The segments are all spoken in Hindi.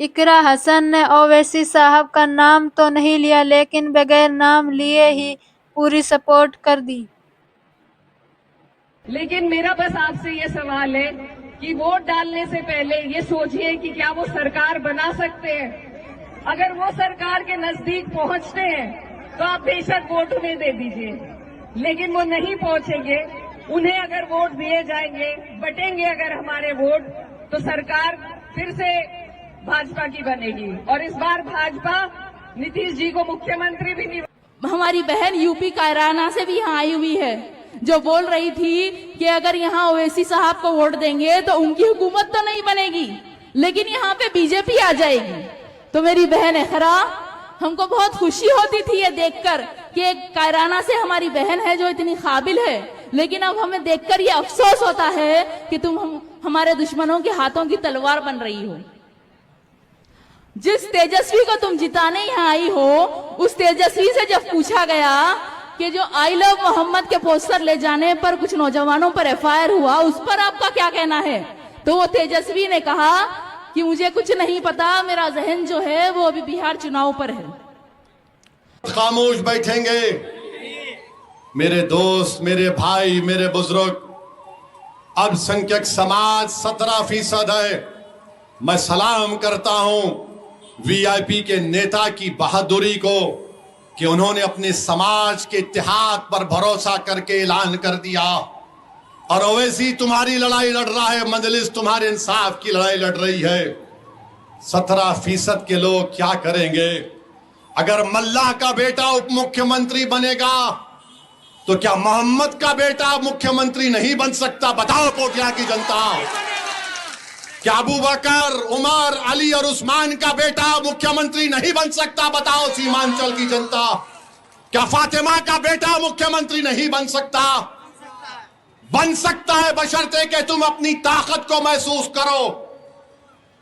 इकरा हसन ने ओवैसी साहब का नाम तो नहीं लिया, लेकिन बगैर नाम लिए ही पूरी सपोर्ट कर दी। लेकिन मेरा बस आपसे ये सवाल है कि वोट डालने से पहले ये सोचिए कि क्या वो सरकार बना सकते हैं। अगर वो सरकार के नजदीक पहुंचते हैं तो आप बेशक वोट उन्हें दे दीजिए, लेकिन वो नहीं पहुंचेंगे। उन्हें अगर वोट दिए जाएंगे, बटेंगे अगर हमारे वोट, तो सरकार फिर से भाजपा की बनेगी और इस बार भाजपा नीतीश जी को मुख्यमंत्री भी नहीं। हमारी बहन यूपी कायराना से भी यहाँ आई हुई है, जो बोल रही थी कि अगर यहाँ ओवैसी साहब को वोट देंगे तो उनकी हुकूमत तो नहीं बनेगी, लेकिन यहाँ पे बीजेपी आ जाएगी। तो मेरी बहन इकरा, हमको बहुत खुशी होती थी ये देखकर कि एक कायराना से हमारी बहन है जो इतनी काबिल है, लेकिन अब हमें देखकर ये अफसोस होता है कि तुम हमारे दुश्मनों के हाथों की तलवार बन रही हो। जिस तेजस्वी को तुम जिताने यहाँ आई हो, उस तेजस्वी से जब पूछा गया कि जो आई लव मोहम्मद के पोस्टर ले जाने पर कुछ नौजवानों पर एफआईआर हुआ, उस पर आपका क्या कहना है? तो वो तेजस्वी ने कहा कि मुझे कुछ नहीं पता, मेरा जहन जो है वो अभी बिहार चुनाव पर है। खामोश बैठेंगे मेरे दोस्त, मेरे भाई, मेरे बुजुर्ग। अल्पसंख्यक समाज 17% है। मैं सलाम करता हूं वीआईपी के नेता की बहादुरी को कि उन्होंने अपने समाज के इत्तेहाद पर भरोसा करके ऐलान कर दिया। और ओवैसी तुम्हारी लड़ाई लड़ रहा है, मजलिस तुम्हारे इंसाफ की लड़ाई लड़ रही है। 17% के लोग क्या करेंगे? अगर मल्लाह का बेटा उप मुख्यमंत्री बनेगा तो क्या मोहम्मद का बेटा मुख्यमंत्री नहीं बन सकता? बताओ कोटिया की जनता। क्या अबू बकर, उमर, अली और उस्मान का बेटा मुख्यमंत्री नहीं बन सकता? बताओ सीमांचल की जनता। क्या फातिमा का बेटा मुख्यमंत्री नहीं बन सकता? बन सकता है, बशर्ते कि तुम अपनी ताकत को महसूस करो।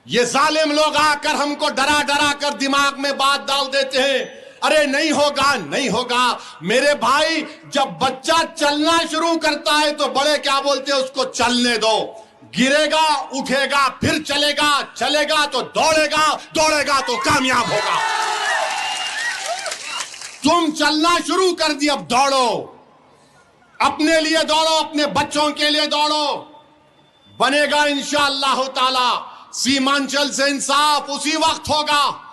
ये जालिम लोग आकर हमको डरा डरा कर दिमाग में बात डाल देते हैं, अरे नहीं होगा, नहीं होगा। मेरे भाई, जब बच्चा चलना शुरू करता है तो बड़े क्या बोलते हैं, उसको चलने दो। गिरेगा, उठेगा, फिर चलेगा, चलेगा तो दौड़ेगा, दौड़ेगा तो कामयाब होगा। तुम चलना शुरू कर दिया, अब दौड़ो। अपने लिए दौड़ो, अपने बच्चों के लिए दौड़ो। बनेगा इंशाअल्लाह ताला। सीमांचल से इंसाफ उसी वक्त होगा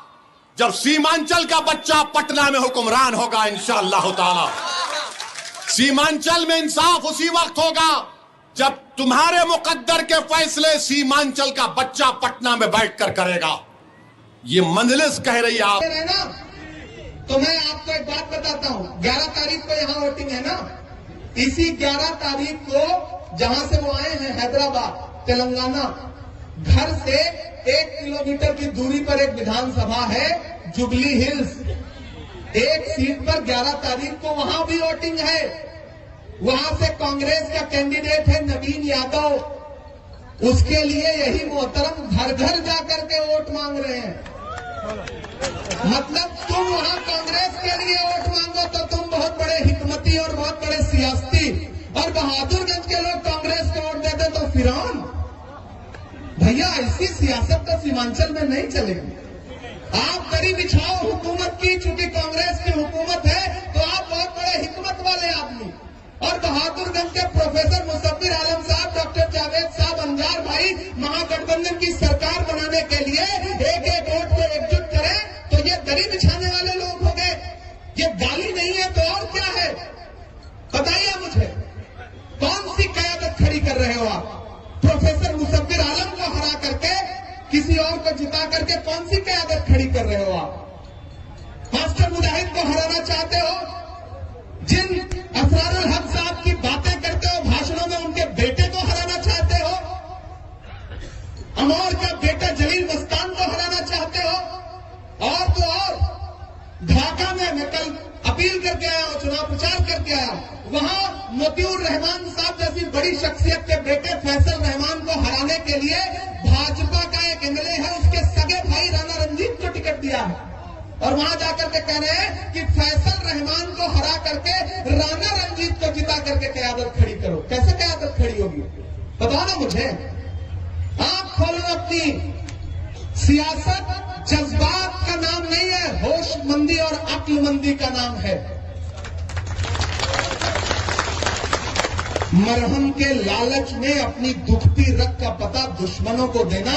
जब सीमांचल का बच्चा पटना में हुक्मरान होगा इंशाअल्लाह ताला। सीमांचल में इंसाफ उसी वक्त होगा जब तुम्हारे मुकद्दर के फैसले सीमांचल का बच्चा पटना में बैठकर करेगा। ये मंजलिस कह रही है आप ना। तो मैं आपको एक बात बताता हूं, 11 तारीख को यहाँ वोटिंग है ना। इसी 11 तारीख को जहां से वो आए हैं, हैदराबाद, तेलंगाना, घर से 1 किलोमीटर की दूरी पर एक विधानसभा है, जुबली हिल्स। एक सीट पर 11 तारीख को वहां भी वोटिंग है। वहां से कांग्रेस का कैंडिडेट है नवीन यादव। उसके लिए यही मोहतरम घर घर जाकर के वोट मांग रहे हैं। मतलब तुम वहां कांग्रेस के लिए वोट मांगो तो तुम बहुत बड़े हिकमती और बहुत बड़े सियासती, और बहादुरगंज के लोग कांग्रेस को वोट देते तो फिरौन। भैया, ऐसी सियासत तो सीमांचल में नहीं चलेगी। आप दरी बिछाओ हुकूमत की, चूंकि कांग्रेस की हुकूमत है तो आप बहुत बड़े हिकमत वाले आदमी। और बहादुरगंज के प्रोफेसर मुसब्बिर आलम साहब, डॉक्टर जावेद साहब, अंजार भाई महागठबंधन की सरकार बनाने के लिए एक एक वोट को एकजुट करें, तो ये दरी बिछाने वाले लोग हो गए। ये गाली नहीं है तो और क्या है? बताइए मुझे, कौन सी कयादत खड़ी कर रहे हो आप? प्रोफेसर मुसब्बिर आलम को हरा करके किसी और को जिता करके कौन सी कयादत खड़ी कर रहे हो आप? मास्टर मुजाहिद को हराना चाहते हो? जिन असरारुल हक साहब की बातें करते हो भाषणों में, उनके बेटे को हराना चाहते हो? अमौर का बेटा जलील मस्तान को हराना चाहते हो? और तो और ढाका में मैं कल अपील करके आया हूं, चुनाव प्रचार करके आया हूं, वहां मोतिउर रहमान साहब जैसी बड़ी शख्सियत के बेटे फैसल रहमान को हराने के लिए भाजपा का एक एमएलए है, उसके सगे भाई राणा रंजीत को टिकट दिया है। और वहां जाकर के कह रहे हैं कि फैसल रहमान को हरा करके राणा रंजीत को जिता करके कयादत खड़ी करो। कैसे कयादत खड़ी होगी बताओ ना मुझे। आप खोलो अपनी सियासत जज्बात का नाम नहीं है, होशमंदी और अक्लमंदी का नाम है। मरहम के लालच में अपनी दुखती रग का पता दुश्मनों को देना